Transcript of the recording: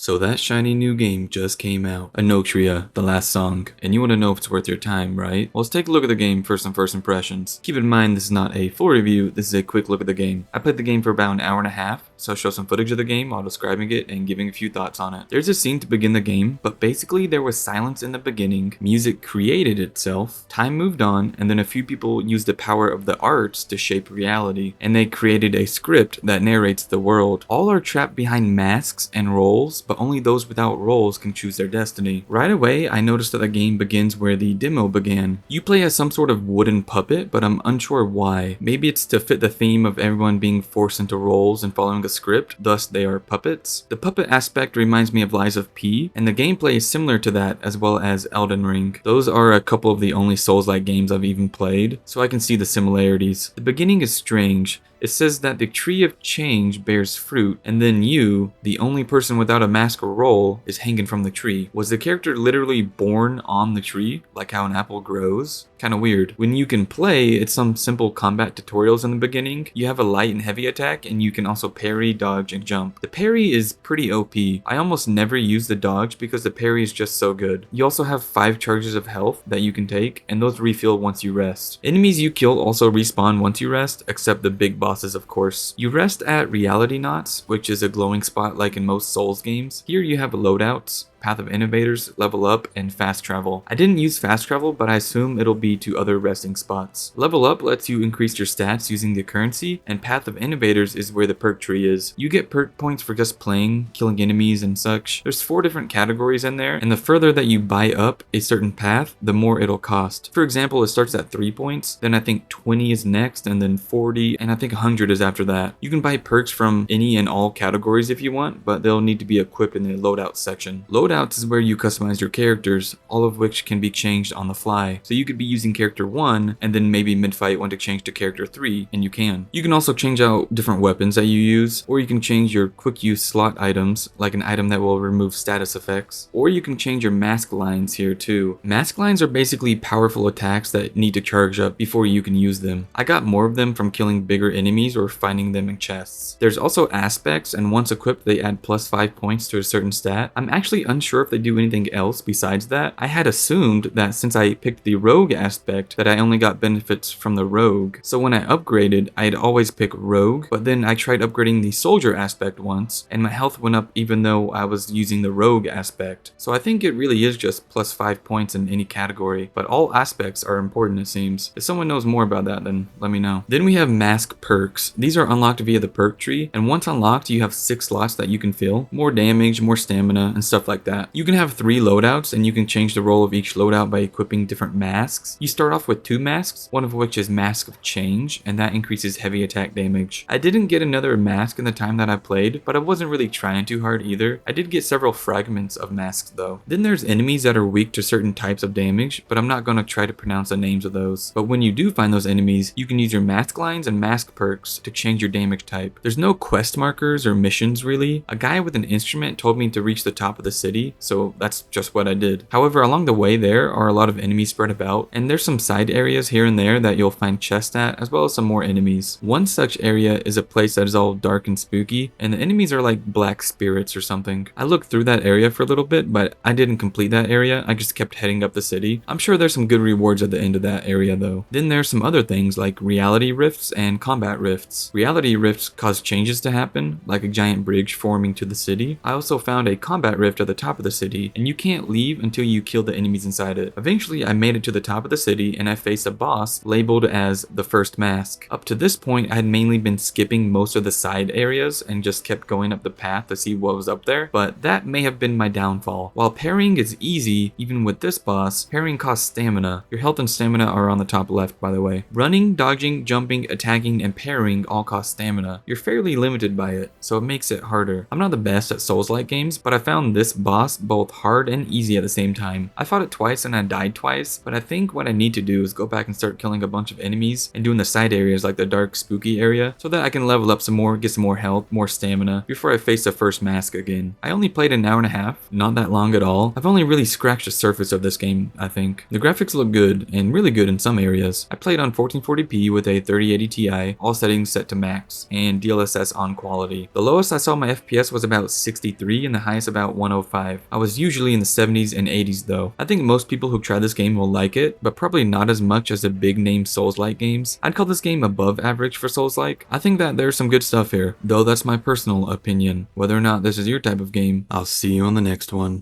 So that shiny new game just came out, Enotria, the last song, and you want to know if it's worth your time, right? Well, let's take a look at the game for some first impressions. Keep in mind this is not a full review, this is a quick look at the game. I played the game for about an hour and a half, so I'll show some footage of the game while describing it and giving a few thoughts on it. There's a scene to begin the game, but basically there was silence in the beginning, music created itself, time moved on, and then a few people used the power of the arts to shape reality, and they created a script that narrates the world. All are trapped behind masks and roles, but only those without roles can choose their destiny. Right away, I noticed that the game begins where the demo began. You play as some sort of wooden puppet, but I'm unsure why. Maybe it's to fit the theme of everyone being forced into roles and following a script, thus they are puppets. The puppet aspect reminds me of Lies of P, and the gameplay is similar to that as well as Elden Ring. Those are a couple of the only Souls-like games I've even played, so I can see the similarities. The beginning is strange. It says that the tree of change bears fruit, and then you, the only person without a mask or role, is hanging from the tree. Was the character literally born on the tree, like how an apple grows? Kinda weird. When you can play, it's some simple combat tutorials in the beginning. You have a light and heavy attack, and you can also parry, dodge, and jump. The parry is pretty OP. I almost never use the dodge because the parry is just so good. You also have 5 charges of health that you can take, and those refill once you rest. Enemies you kill also respawn once you rest, except the big bosses, of course. You rest at Reality Knots, which is a glowing spot like in most Souls games. Here you have loadouts, Path of Innovators, Level Up, and Fast Travel. I didn't use Fast Travel, but I assume it'll be to other resting spots. Level Up lets you increase your stats using the currency, and Path of Innovators is where the perk tree is. You get perk points for just playing, killing enemies, and such. There's 4 different categories in there, and the further that you buy up a certain path, the more it'll cost. For example, it starts at 3 points, then I think 20 is next, and then 40, and I think 100 is after that. You can buy perks from any and all categories if you want, but they'll need to be equipped in the loadout section. Loadouts is where you customize your characters, all of which can be changed on the fly. So you could be using character 1 and then maybe mid-fight want to change to character 3, and you can. You can also change out different weapons that you use, or you can change your quick use slot items, like an item that will remove status effects, or you can change your mask lines here too. Mask lines are basically powerful attacks that need to charge up before you can use them. I got more of them from killing bigger enemies or finding them in chests. There's also aspects, and once equipped they add plus 5 points to a certain stat. I'm actually unsure if they do anything else besides that. I had assumed that since I picked the rogue aspect that I only got benefits from the rogue. So when I upgraded, I'd always pick rogue, but then I tried upgrading the soldier aspect once, and my health went up even though I was using the rogue aspect. So I think it really is just plus 5 points in any category, but all aspects are important it seems. If someone knows more about that, then let me know. Then we have mask perks. These are unlocked via the perk tree, and once unlocked, you have 6 slots that you can fill. More damage, more stamina, and stuff like that. You can have 3 loadouts, and you can change the role of each loadout by equipping different masks. You start off with 2 masks, one of which is Mask of Change, and that increases heavy attack damage. I didn't get another mask in the time that I played, but I wasn't really trying too hard either. I did get several fragments of masks though. Then there's enemies that are weak to certain types of damage, but I'm not going to try to pronounce the names of those. But when you do find those enemies, you can use your mask lines and mask perks to change your damage type. There's no quest markers or missions really. A guy with an instrument told me to reach the top of the city, so that's just what I did. However, along the way there are a lot of enemies spread about, and there's some side areas here and there that you'll find chests at, as well as some more enemies. One such area is a place that is all dark and spooky, and the enemies are like black spirits or something. I looked through that area for a little bit, but I didn't complete that area. I just kept heading up the city. I'm sure there's some good rewards at the end of that area though. Then there's some other things like reality rifts and combat rifts. Reality rifts cause changes to happen, like a giant bridge forming to the city. I also found a combat rift at the top of the city, and you can't leave until you kill the enemies inside it. Eventually I made it to the top of the city and I faced a boss labeled as the first mask. Up to this point I had mainly been skipping most of the side areas and just kept going up the path to see what was up there, but that may have been my downfall. While parrying is easy, even with this boss, parrying costs stamina. Your health and stamina are on the top left, by the way. Running, dodging, jumping, attacking, and parrying all cost stamina. You're fairly limited by it, so it makes it harder. I'm not the best at Souls-like games, but I found this boss both hard and easy at the same time. I fought it twice and I died twice, but I think what I need to do is go back and start killing a bunch of enemies and doing the side areas like the dark spooky area so that I can level up some more, get some more health, more stamina before I face the first mask again. I only played an hour and a half, not that long at all. I've only really scratched the surface of this game, I think. The graphics look good and really good in some areas. I played on 1440p with a 3080 Ti, all all settings set to max, and DLSS on quality. The lowest I saw my FPS was about 63 and the highest about 105. I was usually in the 70s and 80s though. I think most people who try this game will like it, but probably not as much as the big name Souls-like games. I'd call this game above average for Souls-like. I think that there's some good stuff here, though that's my personal opinion. Whether or not this is your type of game, I'll see you on the next one.